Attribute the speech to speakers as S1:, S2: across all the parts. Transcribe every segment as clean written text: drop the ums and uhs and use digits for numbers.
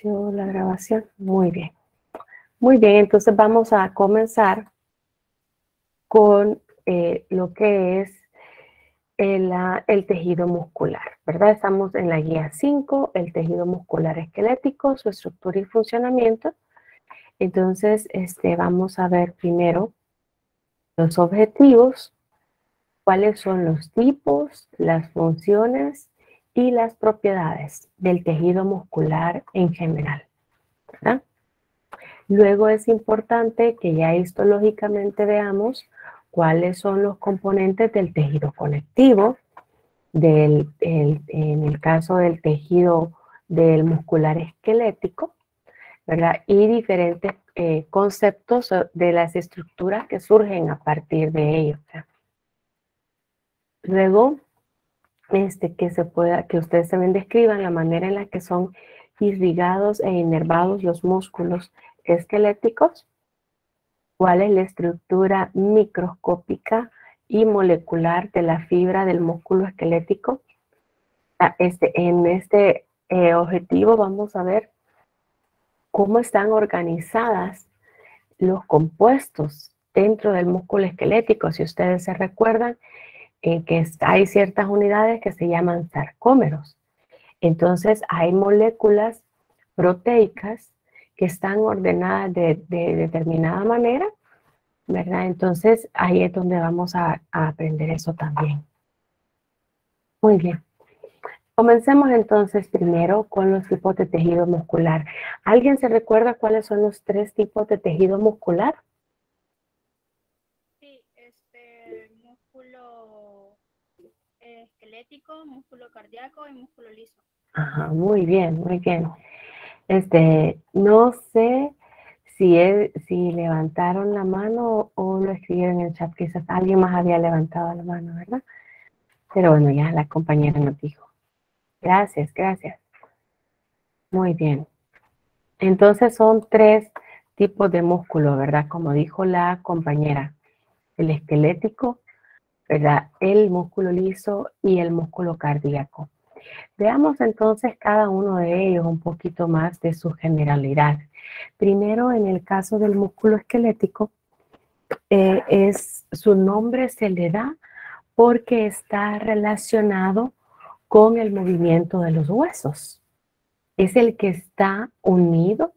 S1: inició la grabación. Muy bien. Muy bien, entonces vamos a comenzar con lo que es el tejido muscular, ¿verdad? Estamos en la guía 5, el tejido muscular esquelético, su estructura y funcionamiento. Entonces, vamos a ver primero los objetivos, cuáles son los tipos, las funciones y las propiedades del tejido muscular en general, ¿verdad? Luego es importante que ya histológicamente veamos cuáles son los componentes del tejido conectivo, en el caso del tejido del muscular esquelético, ¿verdad? Y diferentes conceptos de las estructuras que surgen a partir de ello, ¿verdad? Luego, que ustedes también describan la manera en la que son irrigados e inervados los músculos esqueléticos, cuál es la estructura microscópica y molecular de la fibra del músculo esquelético. En este objetivo vamos a ver cómo están organizadas los compuestos dentro del músculo esquelético. Si ustedes se recuerdan que hay ciertas unidades que se llaman sarcómeros. Entonces hay moléculas proteicas que están ordenadas de determinada manera, ¿verdad? Entonces ahí es donde vamos a aprender eso también. Muy bien. Comencemos entonces primero con los tipos de tejido muscular. ¿Alguien se recuerda cuáles son los 3 tipos de tejido muscular?
S2: Sí, músculo esquelético, músculo cardíaco y músculo liso.
S1: Ajá, muy bien, muy bien. No sé si levantaron la mano o lo escribieron en el chat. Quizás alguien más había levantado la mano, ¿verdad? Pero bueno, ya la compañera nos dijo. Gracias, gracias. Muy bien. Entonces son 3 tipos de músculo, ¿verdad? Como dijo la compañera. El esquelético, ¿verdad? El músculo liso y el músculo cardíaco. Veamos entonces cada uno de ellos un poquito más de su generalidad. Primero, en el caso del músculo esquelético, su nombre se le da porque está relacionado con el movimiento de los huesos. Es el que está unido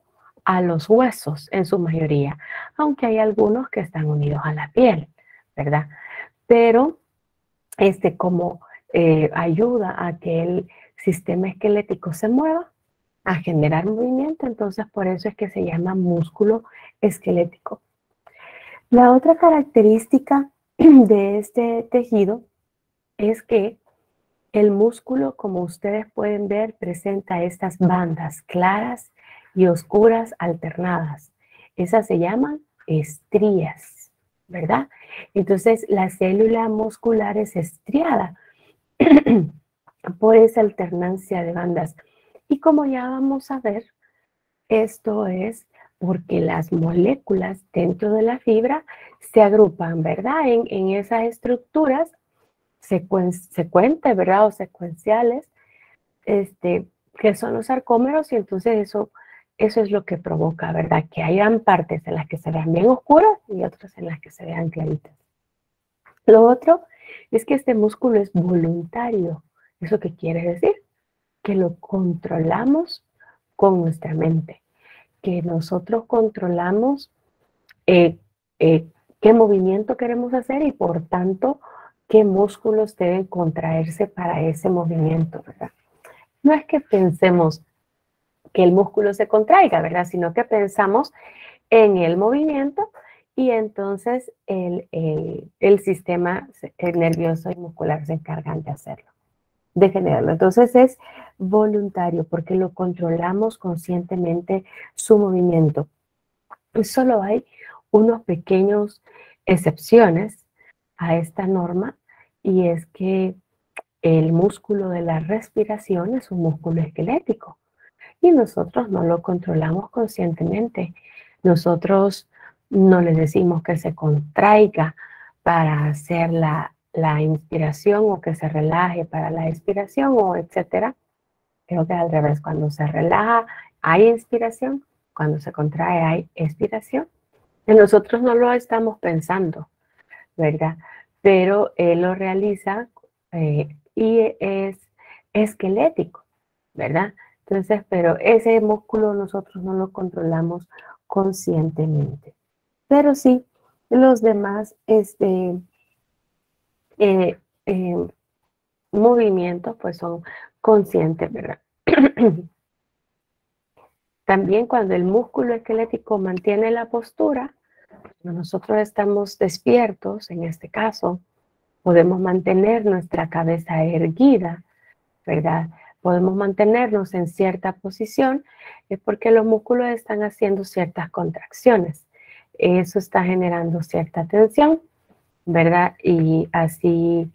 S1: a los huesos en su mayoría, aunque hay algunos que están unidos a la piel, ¿verdad? Pero como ayuda a que el sistema esquelético se mueva, a generar movimiento, entonces por eso es que se llama músculo esquelético. La otra característica de este tejido es que el músculo, como ustedes pueden ver, presenta estas bandas claras y oscuras alternadas. Esas se llaman estrías, ¿verdad? Entonces, la célula muscular es estriada por esa alternancia de bandas. Y como ya vamos a ver, esto es porque las moléculas dentro de la fibra se agrupan, ¿verdad? En esas estructuras secuentes, ¿verdad? O secuenciales, que son los sarcómeros, y entonces eso es lo que provoca, ¿verdad? Que hayan partes en las que se vean bien oscuras y otras en las que se vean claritas. Lo otro es que este músculo es voluntario. ¿Eso qué quiere decir? Que lo controlamos con nuestra mente, que nosotros controlamos eh, qué movimiento queremos hacer y por tanto qué músculos deben contraerse para ese movimiento, ¿verdad? No es que pensemos que el músculo se contraiga, ¿verdad? Sino que pensamos en el movimiento y entonces el sistema nervioso y muscular se encargan de hacerlo, de generarlo. Entonces es voluntario porque lo controlamos conscientemente su movimiento. Solo hay unos pequeños excepciones a esta norma y es que el músculo de la respiración es un músculo esquelético y nosotros no lo controlamos conscientemente. Nosotros no le decimos que se contraiga para hacer la inspiración o que se relaje para la expiración o etcétera. Creo que al revés, cuando se relaja hay inspiración, cuando se contrae hay expiración. Y nosotros no lo estamos pensando, ¿verdad? Pero él lo realiza y es esquelético, ¿verdad? Entonces, pero ese músculo nosotros no lo controlamos conscientemente. Pero sí, los demás eh, eh, movimientos pues son conscientes, ¿verdad? También cuando el músculo esquelético mantiene la postura, cuando nosotros estamos despiertos, en este caso, podemos mantener nuestra cabeza erguida, ¿verdad? Podemos mantenernos en cierta posición, es porque los músculos están haciendo ciertas contracciones. Eso está generando cierta tensión, ¿verdad? Y así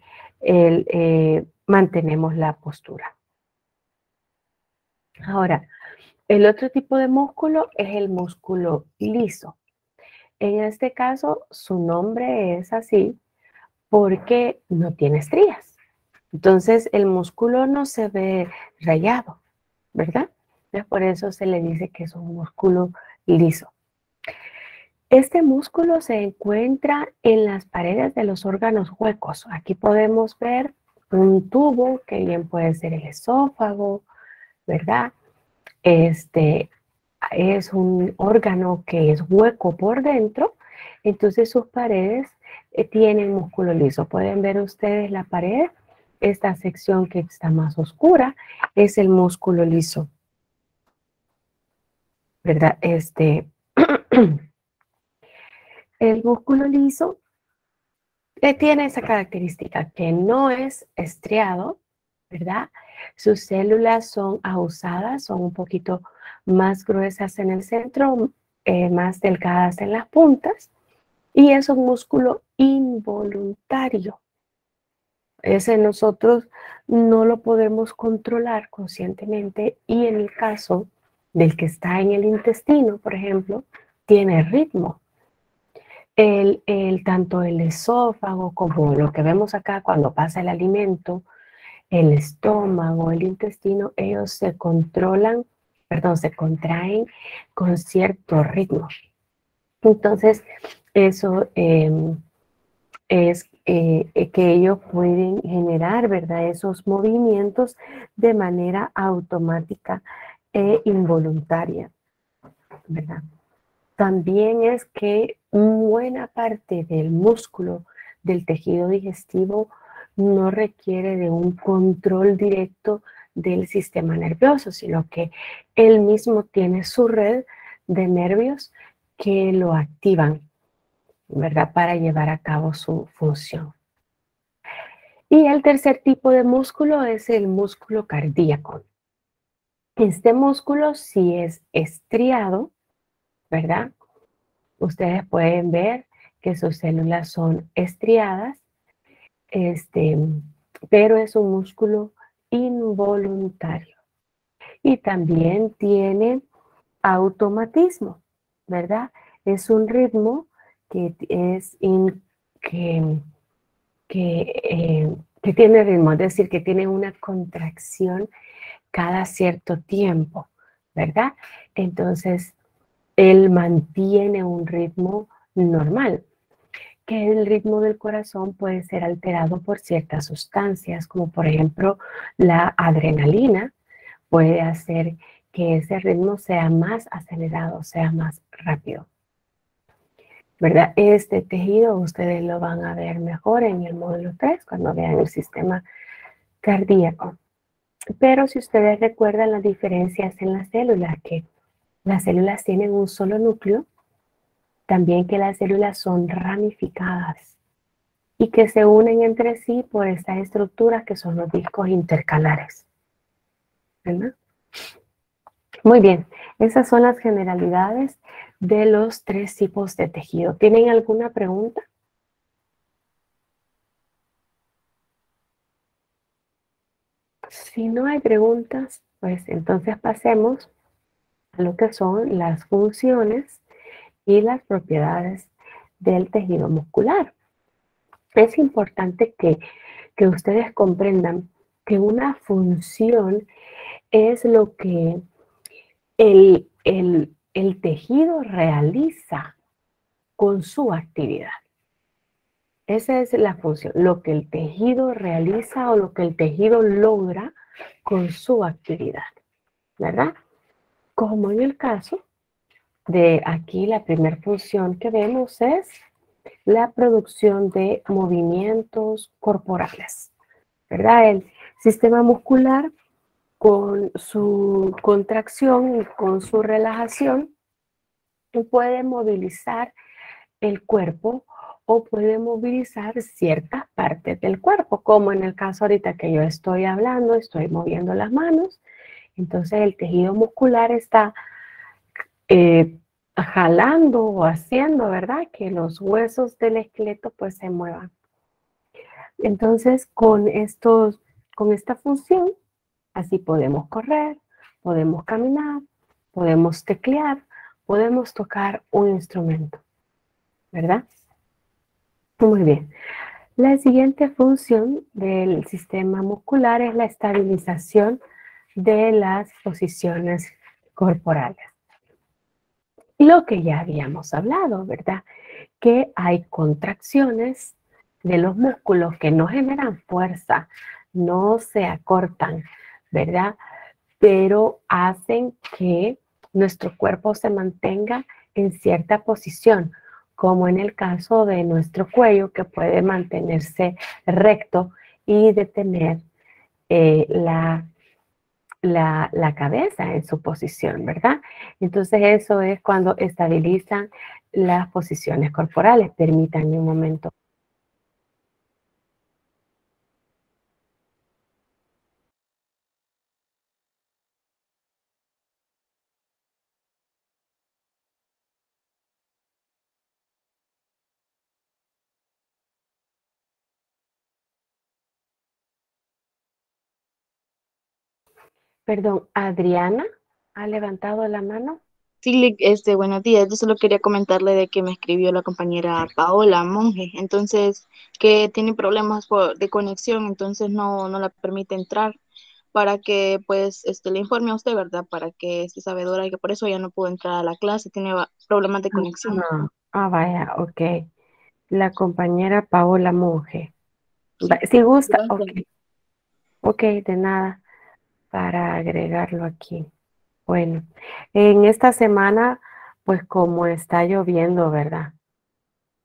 S1: mantenemos la postura. Ahora, el otro tipo de músculo es el músculo liso. En este caso, su nombre es así porque no tiene estrías. Entonces, el músculo no se ve rayado, ¿verdad? Entonces, por eso se le dice que es un músculo liso. Este músculo se encuentra en las paredes de los órganos huecos. Aquí podemos ver un tubo que bien puede ser el esófago, ¿verdad? Es un órgano que es hueco por dentro, entonces sus paredes tienen músculo liso. Pueden ver ustedes la pared, esta sección que está más oscura es el músculo liso, ¿verdad? El músculo liso tiene esa característica que no es estriado, ¿verdad? Sus células son ahusadas, son un poquito más gruesas en el centro, más delgadas en las puntas, y es un músculo involuntario. Ese nosotros no lo podemos controlar conscientemente y en el caso del que está en el intestino, por ejemplo, tiene ritmo. Tanto el esófago como lo que vemos acá cuando pasa el alimento, el estómago, el intestino, ellos se controlan, perdón, se contraen con cierto ritmo. Entonces, eso es que ellos pueden generar, ¿verdad? Esos movimientos de manera automática e involuntaria, ¿verdad? También es que buena parte del músculo del tejido digestivo no requiere de un control directo del sistema nervioso, sino que él mismo tiene su red de nervios que lo activan, ¿verdad? Para llevar a cabo su función. Y el tercer tipo de músculo es el músculo cardíaco. Este músculo sí es estriado, ¿verdad? Ustedes pueden ver que sus células son estriadas, pero es un músculo involuntario. Y también tiene automatismo, ¿verdad? Es un ritmo que que, que tiene ritmo, es decir, que tiene una contracción cada cierto tiempo, ¿verdad? Entonces, él mantiene un ritmo normal, que el ritmo del corazón puede ser alterado por ciertas sustancias, como por ejemplo la adrenalina, puede hacer que ese ritmo sea más acelerado, sea más rápido, ¿verdad? Este tejido ustedes lo van a ver mejor en el módulo 3 cuando vean el sistema cardíaco. Pero si ustedes recuerdan las diferencias en las células, que las células tienen un solo núcleo, también que las células son ramificadas y que se unen entre sí por estas estructuras que son los discos intercalares, ¿verdad? Muy bien, esas son las generalidades de los tres tipos de tejido. ¿Tienen alguna pregunta? Si no hay preguntas, pues entonces pasemos a lo que son las funciones y las propiedades del tejido muscular. Es importante que ustedes comprendan que una función es lo que el tejido realiza con su actividad. Esa es la función, lo que el tejido realiza o lo que el tejido logra con su actividad, ¿verdad? Como en el caso de aquí, la primera función que vemos es la producción de movimientos corporales, ¿verdad? El sistema muscular con su contracción y con su relajación puede movilizar el cuerpo o puede movilizar ciertas partes del cuerpo, como en el caso ahorita que yo estoy hablando, estoy moviendo las manos, entonces el tejido muscular está jalando o haciendo, ¿verdad? Que los huesos del esqueleto pues se muevan. Entonces con esta función, así podemos correr, podemos caminar, podemos teclear, podemos tocar un instrumento, ¿verdad? Muy bien. La siguiente función del sistema muscular es la estabilización de las posiciones corporales. Lo que ya habíamos hablado, ¿verdad? Que hay contracciones de los músculos que no generan fuerza, no se acortan, ¿verdad? Pero hacen que nuestro cuerpo se mantenga en cierta posición, como en el caso de nuestro cuello, que puede mantenerse recto y detener la cabeza en su posición, ¿verdad? Entonces eso es cuando estabilizan las posiciones corporales. Permítanme un momento. Perdón, Adriana ha levantado la mano.
S3: Sí, buenos días. Yo solo quería comentarle de que me escribió la compañera Paola Monge, entonces que tiene problemas de conexión, entonces no la permite entrar para que pues le informe a usted, ¿verdad? Para que esté sabedora y que por eso ya no pudo entrar a la clase, tiene problemas de conexión.
S1: Vaya, ok. La compañera Paola Monge. Si gusta, ok.
S3: Gracias.
S1: Ok, de nada, para agregarlo aquí. Bueno, en esta semana, pues como está lloviendo, ¿verdad?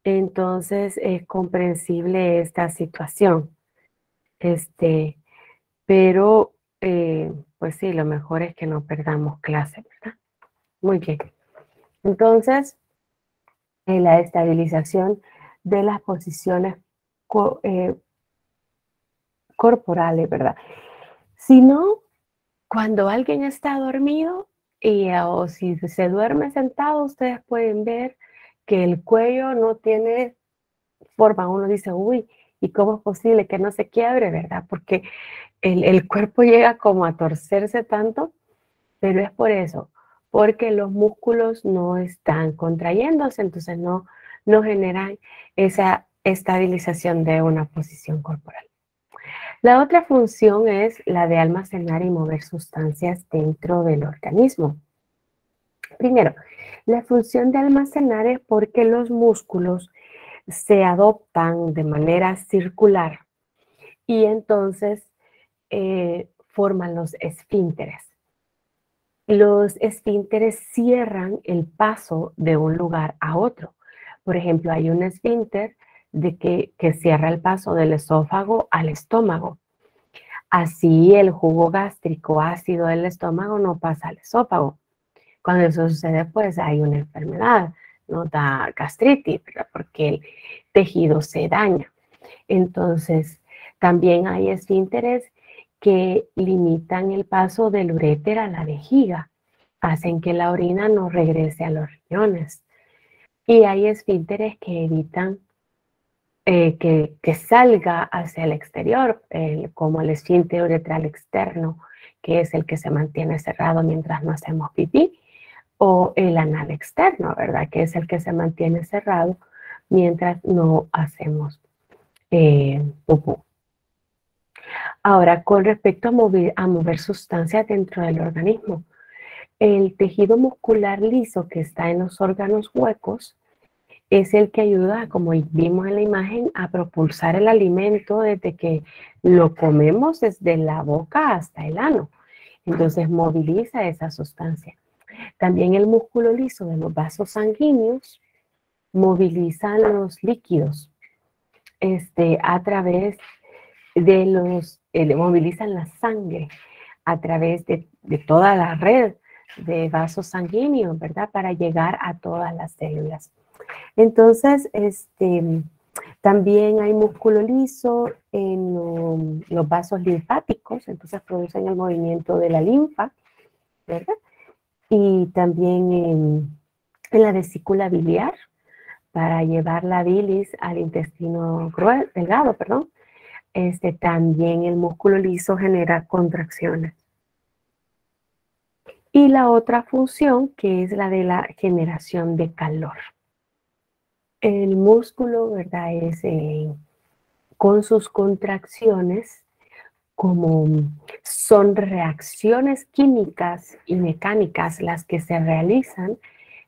S1: Entonces es comprensible esta situación. Pero pues sí, lo mejor es que no perdamos clase, ¿verdad? Muy bien. Entonces, la estabilización de las posiciones corporales, ¿verdad? Si no, cuando alguien está dormido o si se duerme sentado, ustedes pueden ver que el cuello no tiene forma. Uno dice, uy, ¿y cómo es posible que no se quiebre, verdad? Porque el cuerpo llega como a torcerse tanto, pero es por eso, porque los músculos no están contrayéndose, entonces no generan esa estabilización de una posición corporal. La otra función es la de almacenar y mover sustancias dentro del organismo. Primero, la función de almacenar es porque los músculos se adoptan de manera circular y entonces forman los esfínteres. Los esfínteres cierran el paso de un lugar a otro. Por ejemplo, hay un esfínter que cierra el paso del esófago al estómago. Así el jugo gástrico ácido del estómago no pasa al esófago. Cuando eso sucede, pues hay una enfermedad, no da gastritis, ¿verdad? Porque el tejido se daña. Entonces, también hay esfínteres que limitan el paso del uréter a la vejiga, hacen que la orina no regrese a los riñones. Y hay esfínteres que evitan que salga hacia el exterior, como el esfínter uretral externo, que es el que se mantiene cerrado mientras no hacemos pipí, o el anal externo, ¿verdad? Que es el que se mantiene cerrado mientras no hacemos popó. Ahora, con respecto a mover sustancias dentro del organismo, El tejido muscular liso que está en los órganos huecos es el que ayuda, como vimos en la imagen, a propulsar el alimento desde que lo comemos, desde la boca hasta el ano. Entonces moviliza esa sustancia. También el músculo liso de los vasos sanguíneos moviliza los líquidos a través de movilizan la sangre a través de toda la red de vasos sanguíneos, ¿verdad? Para llegar a todas las células. Entonces, también hay músculo liso en los vasos linfáticos, entonces producen el movimiento de la linfa, ¿verdad? Y también en la vesícula biliar, para llevar la bilis al intestino delgado, perdón. También el músculo liso genera contracciones. Y la otra función, que es la de la generación de calor. El músculo, ¿verdad? Es con sus contracciones, como son reacciones químicas y mecánicas las que se realizan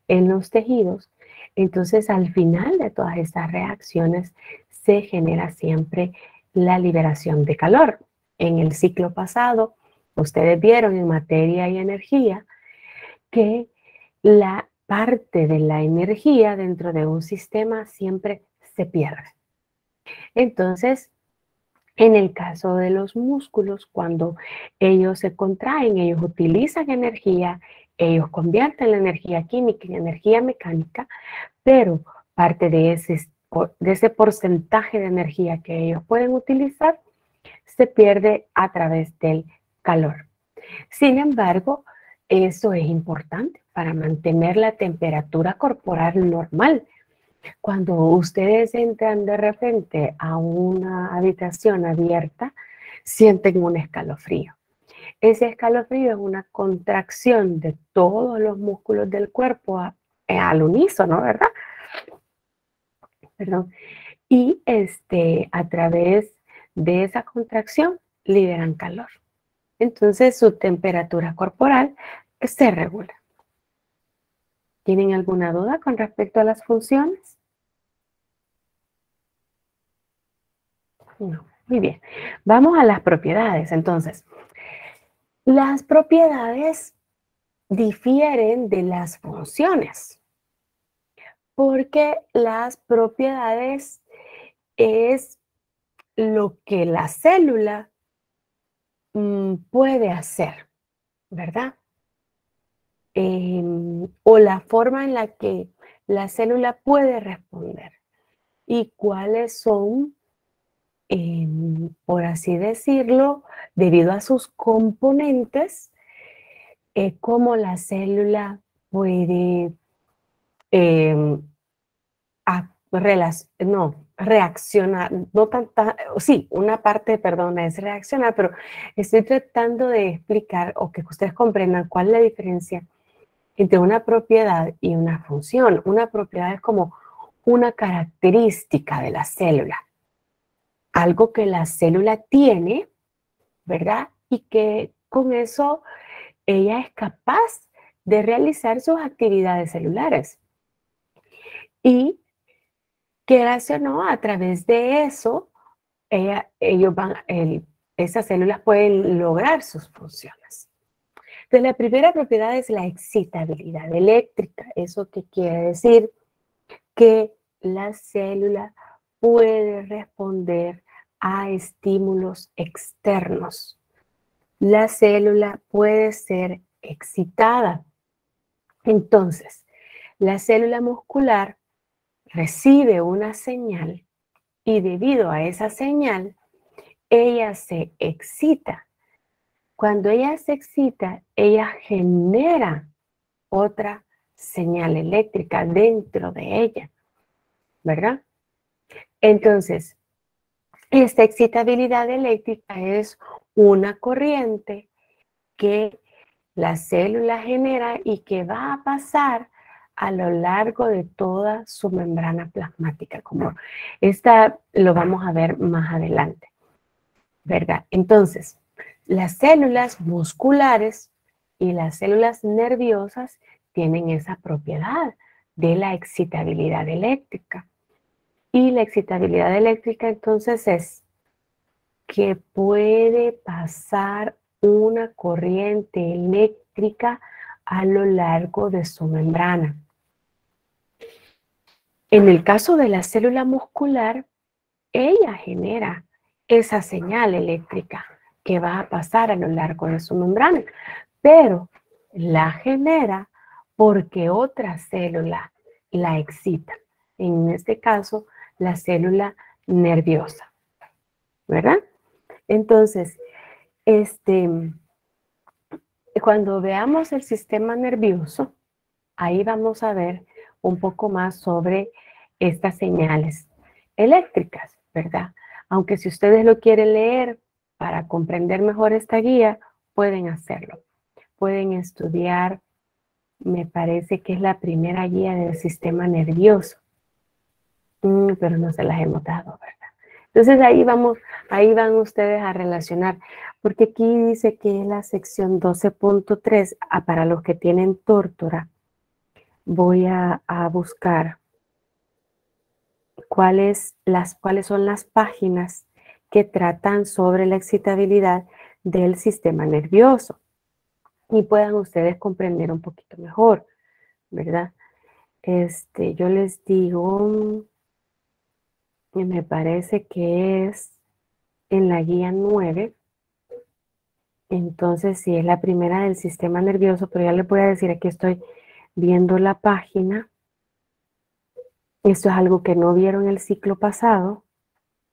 S1: en los tejidos, entonces al final de todas estas reacciones se genera siempre la liberación de calor. En el ciclo pasado, ustedes vieron en materia y energía que la parte de la energía dentro de un sistema siempre se pierde. Entonces, en el caso de los músculos, cuando ellos se contraen, ellos utilizan energía, ellos convierten la energía química en energía mecánica, pero parte de ese porcentaje de energía que ellos pueden utilizar se pierde a través del calor. Sin embargo, eso es importante para mantener la temperatura corporal normal. Cuando ustedes entran de repente a una habitación abierta, sienten un escalofrío. Ese escalofrío es una contracción de todos los músculos del cuerpo al unísono, ¿verdad? Perdón. Y a través de esa contracción liberan calor. Entonces su temperatura corporal se regula. ¿Tienen alguna duda con respecto a las funciones? No. Muy bien. Vamos a las propiedades. Entonces, las propiedades difieren de las funciones, porque las propiedades es lo que la célula puede hacer, ¿verdad? O la forma en la que la célula puede responder y cuáles son, por así decirlo, debido a sus componentes, cómo la célula puede reaccionar, no tanta, sí, una parte, perdona, es reaccionar, pero estoy tratando de explicar o que ustedes comprendan cuál es la diferencia entre una propiedad y una función. Una propiedad es como una característica de la célula, algo que la célula tiene, ¿verdad? Y que con eso ella es capaz de realizar sus actividades celulares. Y quieras o no, a través de eso, esas células pueden lograr sus funciones. Entonces, la primera propiedad es la excitabilidad eléctrica. ¿Eso qué quiere decir? Que la célula puede responder a estímulos externos. La célula puede ser excitada. Entonces, la célula muscular recibe una señal y debido a esa señal, ella se excita. Cuando ella se excita, ella genera otra señal eléctrica dentro de ella, ¿verdad? Entonces, esta excitabilidad eléctrica es una corriente que la célula genera y que va a pasar a lo largo de toda su membrana plasmática, como esta lo vamos a ver más adelante, ¿verdad? Entonces, las células musculares Y las células nerviosas tienen esa propiedad de la excitabilidad eléctrica. Y la excitabilidad eléctrica entonces es que puede pasar una corriente eléctrica a lo largo de su membrana. En el caso de la célula muscular, ella genera esa señal eléctrica que va a pasar a lo largo de su membrana, pero la genera porque otra célula la excita. En este caso, la célula nerviosa, ¿verdad? Entonces, cuando veamos el sistema nervioso, ahí vamos a ver un poco más sobre estas señales eléctricas, ¿verdad? Aunque si ustedes lo quieren leer para comprender mejor esta guía, pueden hacerlo. Pueden estudiar, me parece que es la primera guía del sistema nervioso, pero no se las hemos dado, ¿verdad? Entonces ahí van ustedes a relacionar, porque aquí dice que es la sección 12.3, para los que tienen tórtora. Voy a buscar cuáles son las páginas que tratan sobre la excitabilidad del sistema nervioso y puedan ustedes comprender un poquito mejor, ¿verdad? Yo les digo, me parece que es en la guía 9. Entonces, sí, es la primera del sistema nervioso, pero ya les voy a decir, aquí estoy viendo la página. Esto es algo que no vieron el ciclo pasado,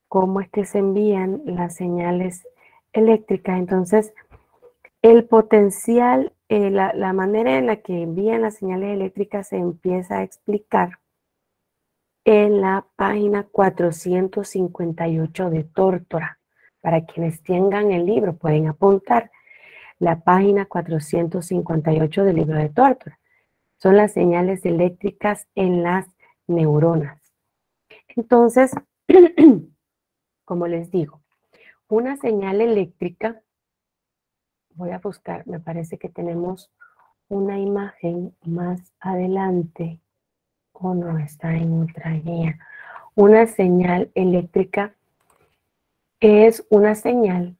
S1: cómo es que se envían las señales eléctricas. Entonces, el potencial, la manera en la que envían las señales eléctricas se empieza a explicar en la página 458 de Tórtora. Para quienes tengan el libro, pueden apuntar la página 458 del libro de Tórtora. Son las señales eléctricas en las neuronas. Entonces, como les digo, una señal eléctrica, voy a buscar, me parece que tenemos una imagen más adelante, o no, está en otra guía. Una señal eléctrica es una señal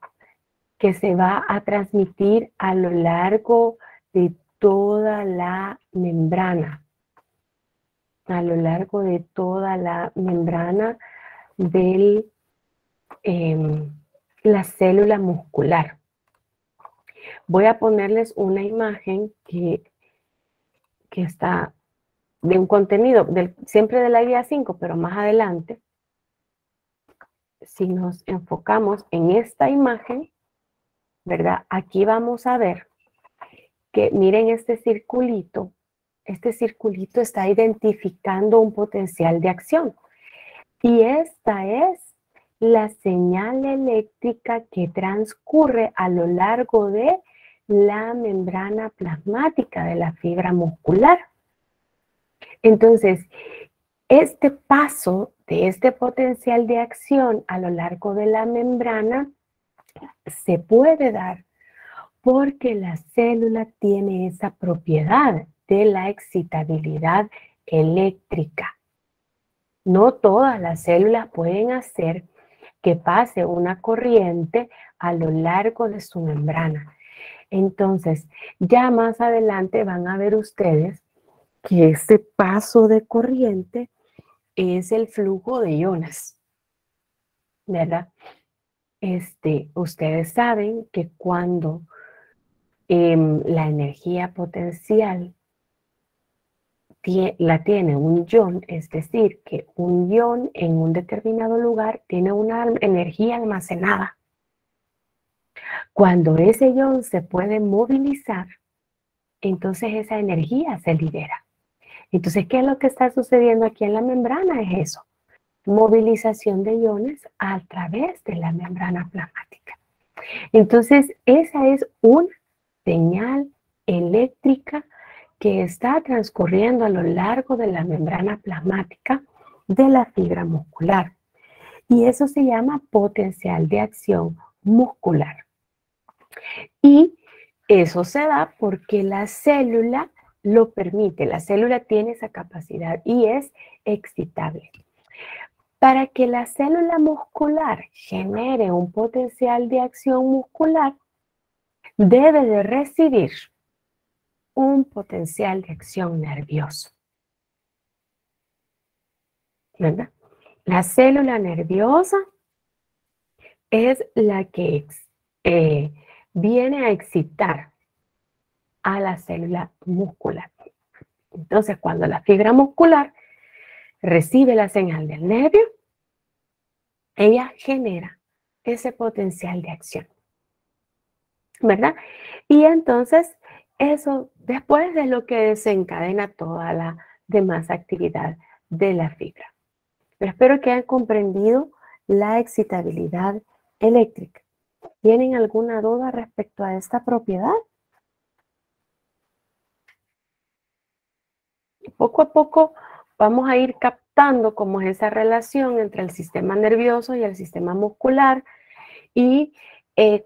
S1: que se va a transmitir a lo largo de toda la membrana, a lo largo de toda la membrana de la célula muscular. Voy a ponerles una imagen que está de un contenido, siempre de la guía 5, pero más adelante. Si nos enfocamos en esta imagen, ¿verdad? Aquí vamos a ver que miren este circulito está identificando un potencial de acción. Y esta es la señal eléctrica que transcurre a lo largo de la membrana plasmática de la fibra muscular. Entonces, este paso de este potencial de acción a lo largo de la membrana se puede dar porque la célula tiene esa propiedad de la excitabilidad eléctrica. No todas las células pueden hacer que pase una corriente a lo largo de su membrana. Entonces, ya más adelante van a ver ustedes que ese paso de corriente es el flujo de iones, ¿verdad? Ustedes saben que cuando la energía potencial la tiene un ion, es decir, que un ion en un determinado lugar tiene una energía almacenada. Cuando ese ion se puede movilizar, entonces esa energía se libera. Entonces, ¿qué es lo que está sucediendo aquí en la membrana? Es eso, movilización de iones a través de la membrana plasmática. Entonces, esa es una señal eléctrica que está transcurriendo a lo largo de la membrana plasmática de la fibra muscular. Y eso se llama potencial de acción muscular. Y Eso se da porque la célula lo permite, la célula tiene esa capacidad y es excitable. Para que la célula muscular genere un potencial de acción muscular, debe de recibir un potencial de acción nervioso, ¿verdad? La célula nerviosa es la que viene a excitar a la célula muscular. Entonces, cuando la fibra muscular recibe la señal del nervio, ella genera ese potencial de acción, ¿verdad? Y entonces, eso después es lo que desencadena toda la demás actividad de la fibra. Pero espero que hayan comprendido la excitabilidad eléctrica. ¿Tienen alguna duda respecto a esta propiedad? Poco a poco vamos a ir captando cómo es esa relación entre el sistema nervioso y el sistema muscular y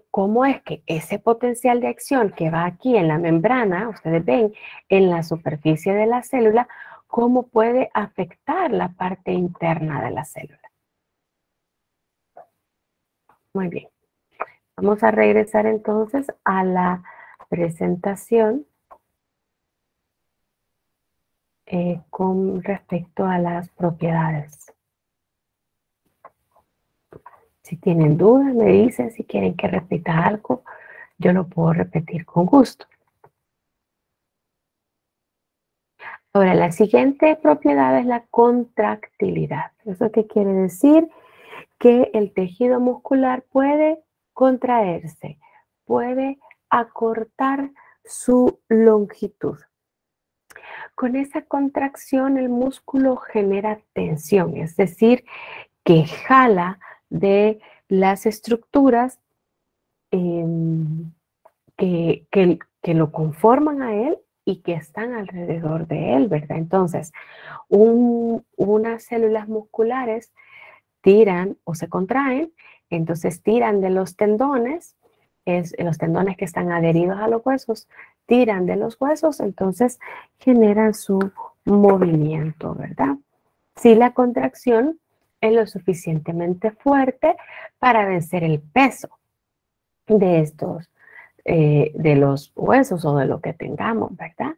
S1: cómo es que ese potencial de acción que va aquí en la membrana, ustedes ven en la superficie de la célula, cómo puede afectar la parte interna de la célula. Muy bien. Vamos a regresar entonces a la presentación con respecto a las propiedades. Si tienen dudas, me dicen. Si quieren que repita algo, yo lo puedo repetir con gusto. Ahora, la siguiente propiedad es la contractilidad. ¿Eso qué quiere decir? Que el tejido muscular puede contraerse, puede acortar su longitud. Con esa contracción el músculo genera tensión, es decir, que jala de las estructuras que lo conforman a él y que están alrededor de él, ¿verdad? Entonces, unas células musculares tiran o se contraen, entonces tiran de los tendones que están adheridos a los huesos, tiran de los huesos, entonces generan su movimiento, ¿verdad? Si la contracción es lo suficientemente fuerte para vencer el peso de de los huesos o de lo que tengamos, ¿verdad?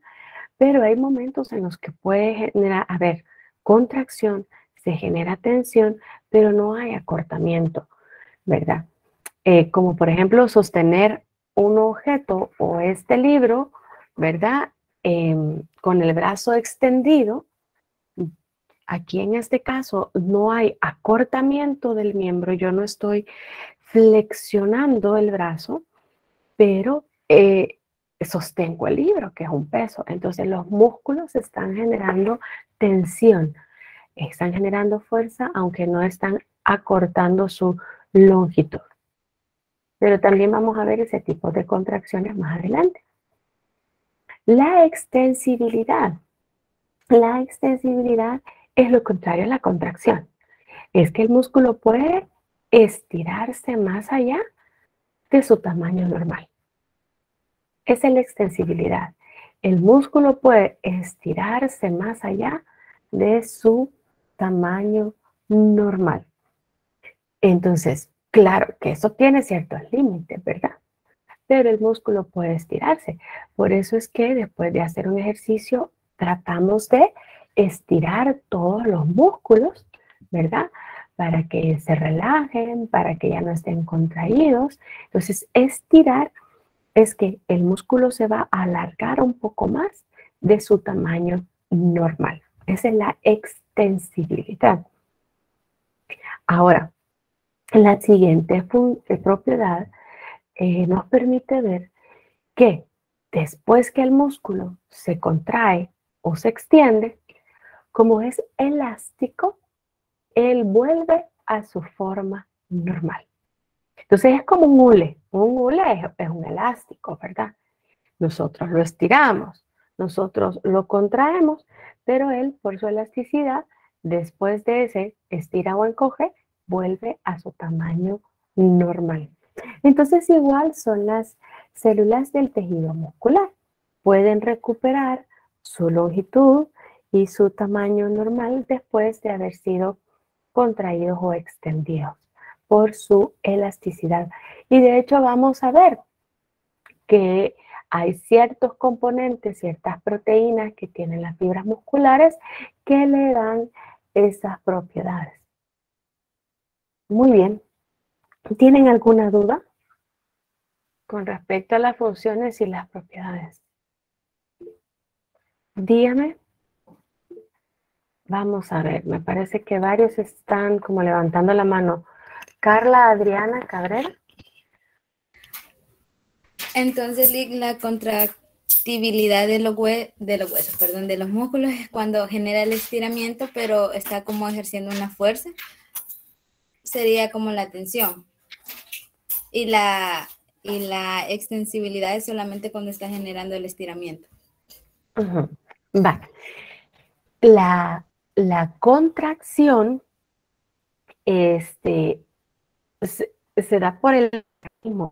S1: Pero hay momentos en los que puede generar, contracción, se genera tensión, pero no hay acortamiento, ¿verdad? Como por ejemplo sostener un objeto o este libro, ¿verdad? Con el brazo extendido. Aquí en este caso no hay acortamiento del miembro, yo no estoy flexionando el brazo, pero sostengo el libro, que es un peso. Entonces los músculos están generando tensión, están generando fuerza, aunque no están acortando su longitud. Pero también vamos a ver ese tipo de contracciones más adelante. La extensibilidad. La extensibilidad es lo contrario a la contracción. Es que el músculo puede estirarse más allá de su tamaño normal. Esa es la extensibilidad. El músculo puede estirarse más allá de su tamaño normal. Entonces, claro que eso tiene ciertos límites, ¿verdad? Pero el músculo puede estirarse. Por eso es que después de hacer un ejercicio, tratamos de estirar todos los músculos, ¿verdad? Para que se relajen, para que ya no estén contraídos. Entonces, estirar es que el músculo se va a alargar un poco más de su tamaño normal. Esa es la extensibilidad. Ahora, la siguiente propiedad nos permite ver que después que el músculo se contrae o se extiende, como es elástico, él vuelve a su forma normal. Entonces es como un hule. Un hule es un elástico, ¿verdad? Nosotros lo estiramos, nosotros lo contraemos, pero él, por su elasticidad, después de ese estira o encoge, vuelve a su tamaño normal. Entonces igual son las células del tejido muscular. Pueden recuperar su longitud y su tamaño normal después de haber sido contraídos o extendidos por su elasticidad. Y de hecho vamos a ver que hay ciertos componentes, ciertas proteínas que tienen las fibras musculares que le dan esas propiedades. Muy bien. ¿Tienen alguna duda con respecto a las funciones y las propiedades? Dígame. Vamos a ver, me parece que varios están como levantando la mano. Carla Adriana Cabrera.
S4: Entonces, la contractibilidad de los huesos, perdón, de los músculos es cuando genera el estiramiento, pero está como ejerciendo una fuerza. Sería como la tensión. Y la extensibilidad es solamente cuando está generando el estiramiento.
S1: Va. La contracción se da por el mismo.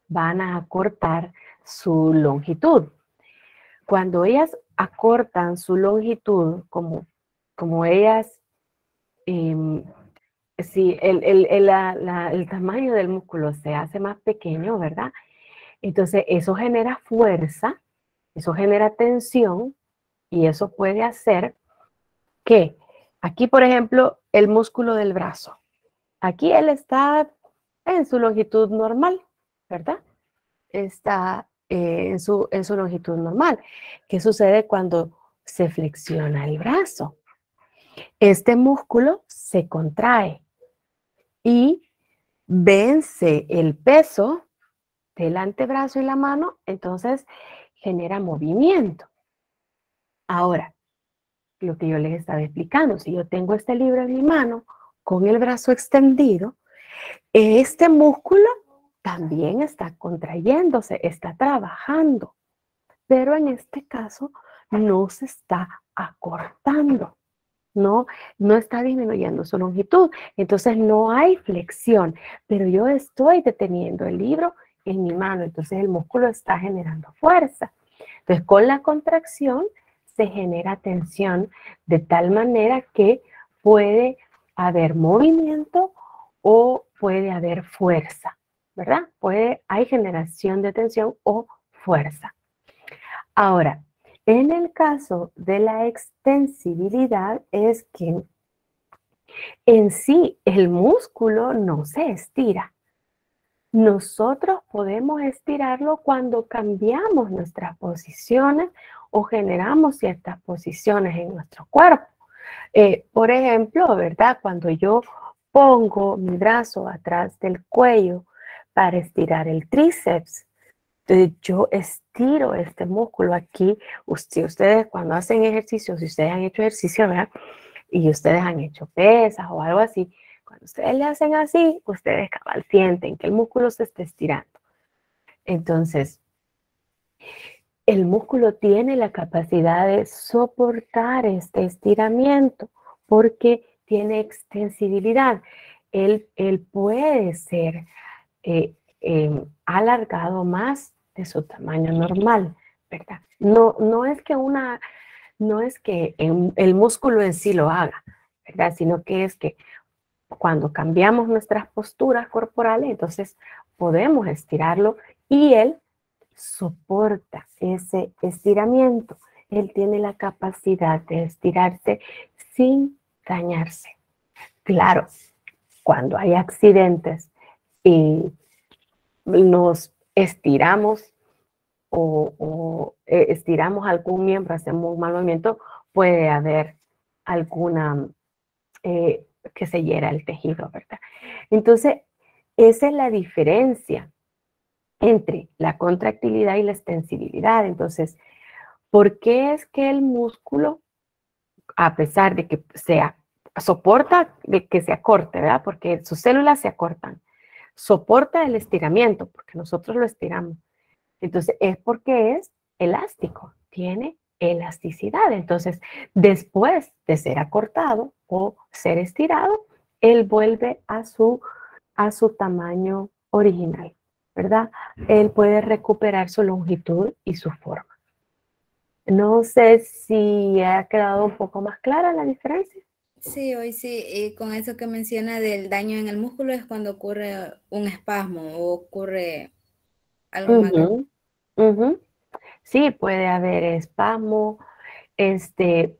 S1: Van a acortar su longitud. Cuando ellas acortan su longitud, como ellas, si el tamaño del músculo se hace más pequeño, ¿verdad? Entonces eso genera fuerza, eso genera tensión y eso puede hacer que aquí, por ejemplo, el músculo del brazo, aquí él está en su longitud normal, ¿verdad? Está en su longitud normal. ¿Qué sucede cuando se flexiona el brazo? Este músculo se contrae y vence el peso del antebrazo y la mano, entonces genera movimiento. Ahora, lo que yo les estaba explicando, si yo tengo este libro en mi mano con el brazo extendido, este músculo también está contrayéndose, está trabajando, pero en este caso no se está acortando, no está disminuyendo su longitud, entonces no hay flexión, pero yo estoy deteniendo el libro en mi mano, entonces el músculo está generando fuerza. Entonces con la contracción se genera tensión de tal manera que puede haber movimiento o puede haber fuerza, ¿verdad? Hay generación de tensión o fuerza. Ahora, en el caso de la extensibilidad es que en sí el músculo no se estira. Nosotros podemos estirarlo cuando cambiamos nuestras posiciones o generamos ciertas posiciones en nuestro cuerpo. Por ejemplo, ¿verdad? Cuando yo pongo mi brazo atrás del cuello para estirar el tríceps, yo estiro este músculo aquí. Ustedes cuando hacen ejercicio, si ustedes han hecho ejercicio, ¿verdad? Y ustedes han hecho pesas o algo así, cuando ustedes le hacen así, ustedes cabal sienten que el músculo se está estirando. Entonces, el músculo tiene la capacidad de soportar este estiramiento porque tiene extensibilidad. Él puede ser alargado más de su tamaño normal, ¿verdad? No es que el músculo en sí lo haga, ¿verdad? Sino que es que cuando cambiamos nuestras posturas corporales, entonces podemos estirarlo y él soporta ese estiramiento. Él tiene la capacidad de estirarse sin dañarse. Claro, cuando hay accidentes y nos estiramos o estiramos algún miembro, hacemos un mal movimiento, puede haber alguna que se hiera el tejido, ¿verdad? Entonces, esa es la diferencia entre la contractilidad y la extensibilidad. Entonces, ¿por qué es que el músculo, a pesar de que soporta de que se acorte, ¿verdad? Porque sus células se acortan, soporta el estiramiento, porque nosotros lo estiramos. Entonces, es porque es elástico, tiene elasticidad. Entonces, después de ser acortado o ser estirado, él vuelve a su tamaño original. ¿verdad? Él puede recuperar su longitud y su forma. No sé si ha quedado un poco más clara la diferencia.
S4: Sí, hoy sí, y con eso que menciona del daño en el músculo es cuando ocurre un espasmo o ocurre algo más grave.
S1: Ujú, ujú. Sí, puede haber espasmo,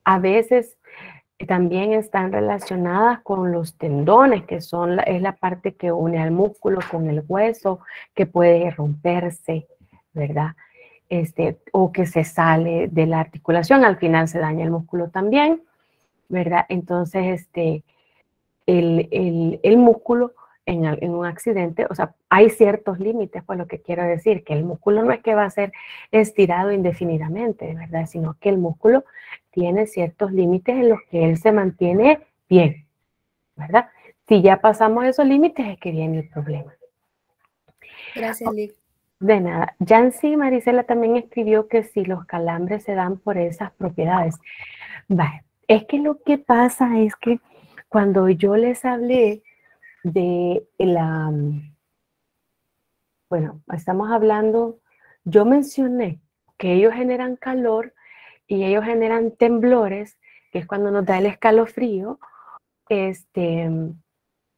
S1: a veces también están relacionadas con los tendones, que es la parte que une al músculo con el hueso, que puede romperse, ¿verdad? O que se sale de la articulación, al final se daña el músculo también, ¿verdad? Entonces, el músculo en un accidente, o sea, hay ciertos límites, pues lo que quiero decir, que el músculo no es que va a ser estirado indefinidamente, ¿verdad? Sino que el músculo tiene ciertos límites en los que él se mantiene bien, ¿verdad? Si ya pasamos esos límites es que viene el problema.
S4: Gracias, Lick.
S1: De nada. Yancy Marisela también escribió que si los calambres se dan por esas propiedades. Vale. Es que lo que pasa es que cuando yo les hablé de bueno, estamos hablando, yo mencioné que ellos generan calor y ellos generan temblores, que es cuando nos da el escalofrío,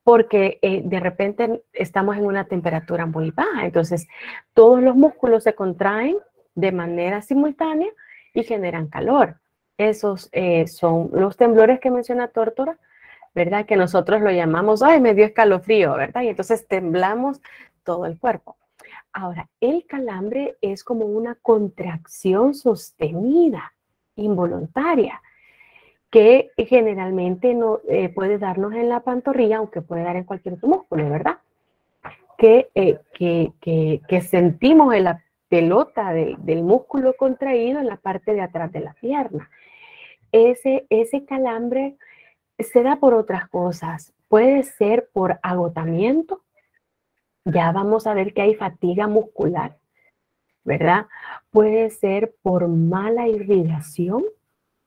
S1: porque de repente estamos en una temperatura muy baja, entonces todos los músculos se contraen de manera simultánea y generan calor. Esos son los temblores que menciona Tórtora, ¿verdad? Que nosotros lo llamamos, ay, me dio escalofrío, ¿verdad? Y entonces temblamos todo el cuerpo. Ahora, el calambre es como una contracción sostenida, involuntaria, que generalmente no, puede darnos en la pantorrilla, aunque puede dar en cualquier otro músculo, ¿verdad? Que sentimos en la pelota del músculo contraído en la parte de atrás de la pierna. Ese calambre se da por otras cosas. Puede ser por agotamiento. Ya vamos a ver que hay fatiga muscular, ¿verdad? Puede ser por mala irrigación,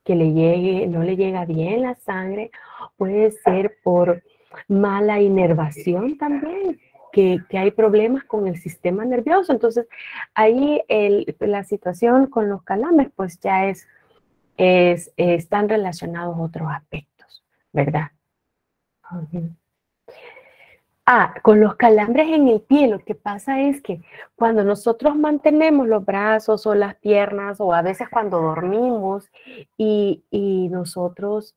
S1: que no le llega bien la sangre. Puede ser por mala inervación también, que hay problemas con el sistema nervioso. Entonces, ahí la situación con los calambres, pues ya están relacionados otros aspectos, ¿verdad? Uh-huh. Con los calambres en el pie, lo que pasa es que cuando nosotros mantenemos los brazos o las piernas, o a veces cuando dormimos y nosotros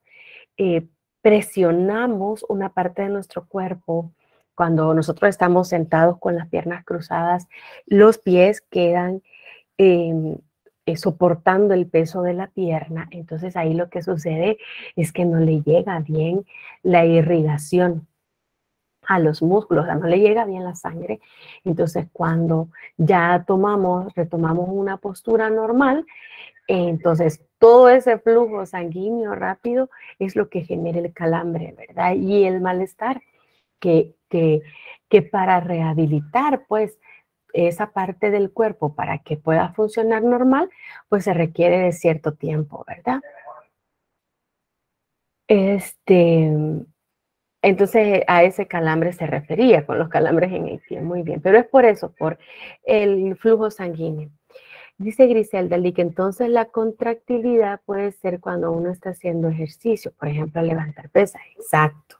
S1: presionamos una parte de nuestro cuerpo, cuando nosotros estamos sentados con las piernas cruzadas, los pies quedan soportando el peso de la pierna. Entonces ahí lo que sucede es que no le llega bien la irrigación a los músculos, o sea, no le llega bien la sangre. Entonces, cuando ya retomamos una postura normal, entonces todo ese flujo sanguíneo rápido es lo que genera el calambre, ¿verdad? Y el malestar, que para rehabilitar, pues, esa parte del cuerpo para que pueda funcionar normal, pues se requiere de cierto tiempo, ¿verdad? Entonces a ese calambre se refería con los calambres en el pie, muy bien, pero es por eso, por el flujo sanguíneo. Dice Griselda que entonces la contractilidad puede ser cuando uno está haciendo ejercicio, por ejemplo, levantar pesas. Exacto.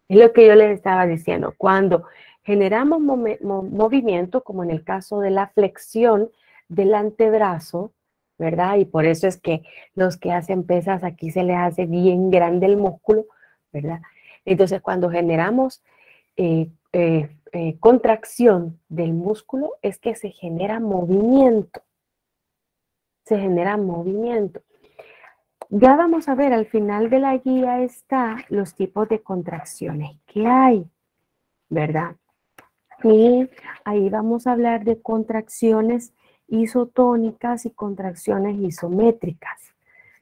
S1: Es lo que yo les estaba diciendo. Cuando generamos movimiento, como en el caso de la flexión del antebrazo, ¿verdad? Y por eso es que los que hacen pesas aquí se les hace bien grande el músculo, ¿verdad? Entonces, cuando generamos contracción del músculo, es que se genera movimiento. Se genera movimiento. Ya vamos a ver, al final de la guía está los tipos de contracciones que hay, ¿verdad? Y ahí vamos a hablar de contracciones isotónicas y contracciones isométricas,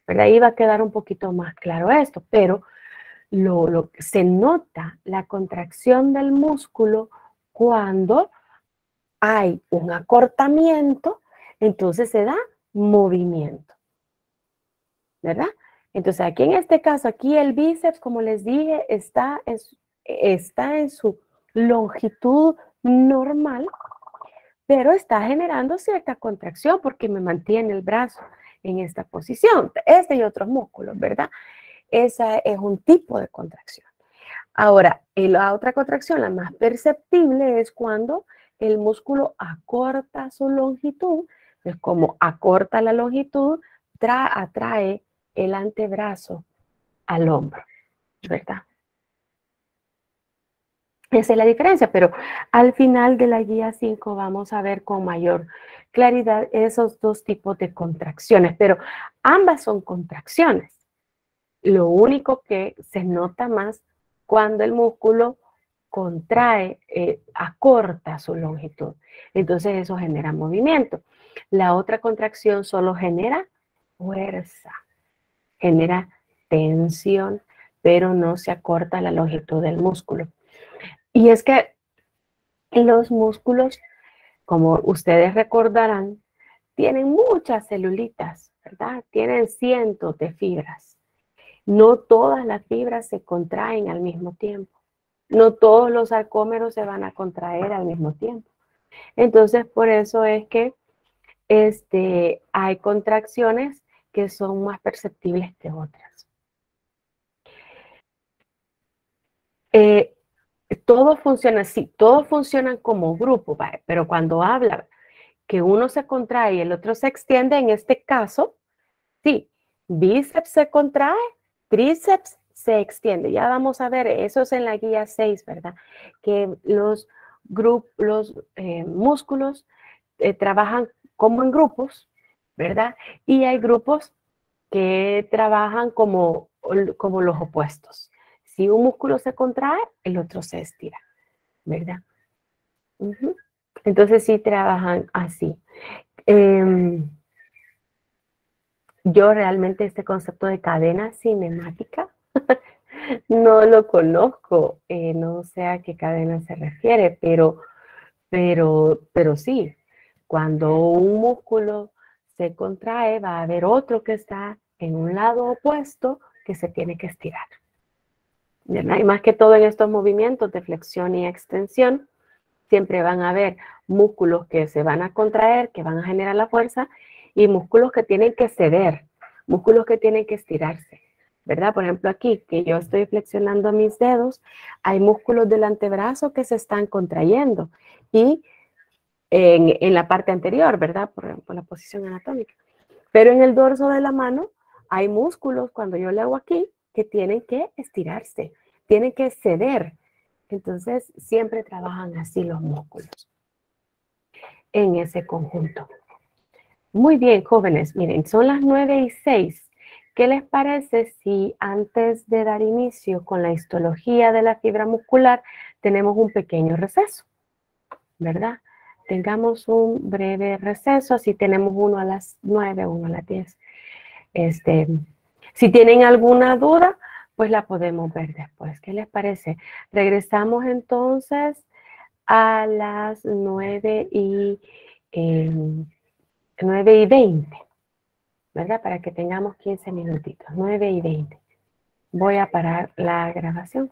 S1: ¿verdad? Ahí va a quedar un poquito más claro esto, pero se nota la contracción del músculo cuando hay un acortamiento, entonces se da movimiento, ¿verdad? Entonces aquí en este caso, aquí el bíceps, como les dije, está en su longitud normal, pero está generando cierta contracción porque me mantiene el brazo en esta posición. Este y otros músculos, ¿verdad? Esa es un tipo de contracción. Ahora, la otra contracción, la más perceptible, es cuando el músculo acorta su longitud. Es como acorta la longitud, atrae el antebrazo al hombro, ¿verdad? Esa es la diferencia, pero al final de la guía 5 vamos a ver con mayor claridad esos dos tipos de contracciones, pero ambas son contracciones. Lo único que se nota más cuando el músculo contrae, acorta su longitud. Entonces eso genera movimiento. La otra contracción solo genera fuerza, genera tensión, pero no se acorta la longitud del músculo. Y es que los músculos, como ustedes recordarán, tienen muchas celulitas, ¿verdad? Tienen cientos de fibras. No todas las fibras se contraen al mismo tiempo. No todos los sarcómeros se van a contraer al mismo tiempo. Entonces, por eso es que hay contracciones que son más perceptibles que otras. Todos funcionan así, todos funcionan como grupo, ¿vale? Pero cuando habla que uno se contrae y el otro se extiende, en este caso, sí, bíceps se contrae, tríceps se extiende. Ya vamos a ver, eso es en la guía 6, ¿verdad? Que los músculos trabajan como en grupos, ¿verdad? Y hay grupos que trabajan como los opuestos. Si un músculo se contrae, el otro se estira, ¿verdad? Entonces sí trabajan así. Yo realmente este concepto de cadena cinemática no lo conozco, no sé a qué cadena se refiere, pero sí, cuando un músculo se contrae, va a haber otro que está en un lado opuesto que se tiene que estirar. ¿Verdad? Y más que todo en estos movimientos de flexión y extensión, siempre van a haber músculos que se van a contraer, que van a generar la fuerza, y músculos que tienen que ceder, músculos que tienen que estirarse, ¿verdad? Por ejemplo, aquí, que yo estoy flexionando mis dedos, hay músculos del antebrazo que se están contrayendo, y en la parte anterior, ¿verdad? Por la posición anatómica. Pero en el dorso de la mano hay músculos, cuando yo le hago aquí, que tienen que estirarse, tienen que ceder. Entonces, siempre trabajan así los músculos en ese conjunto. Muy bien, jóvenes, miren, son las 9:06. ¿Qué les parece si antes de dar inicio con la histología de la fibra muscular tenemos un pequeño receso? ¿Verdad? Tengamos un breve receso, así tenemos uno a las 9, uno a las 10. Si tienen alguna duda, pues la podemos ver después. ¿Qué les parece? Regresamos entonces a las 9:20, ¿verdad? Para que tengamos 15 minutitos, 9:20. Voy a parar la grabación.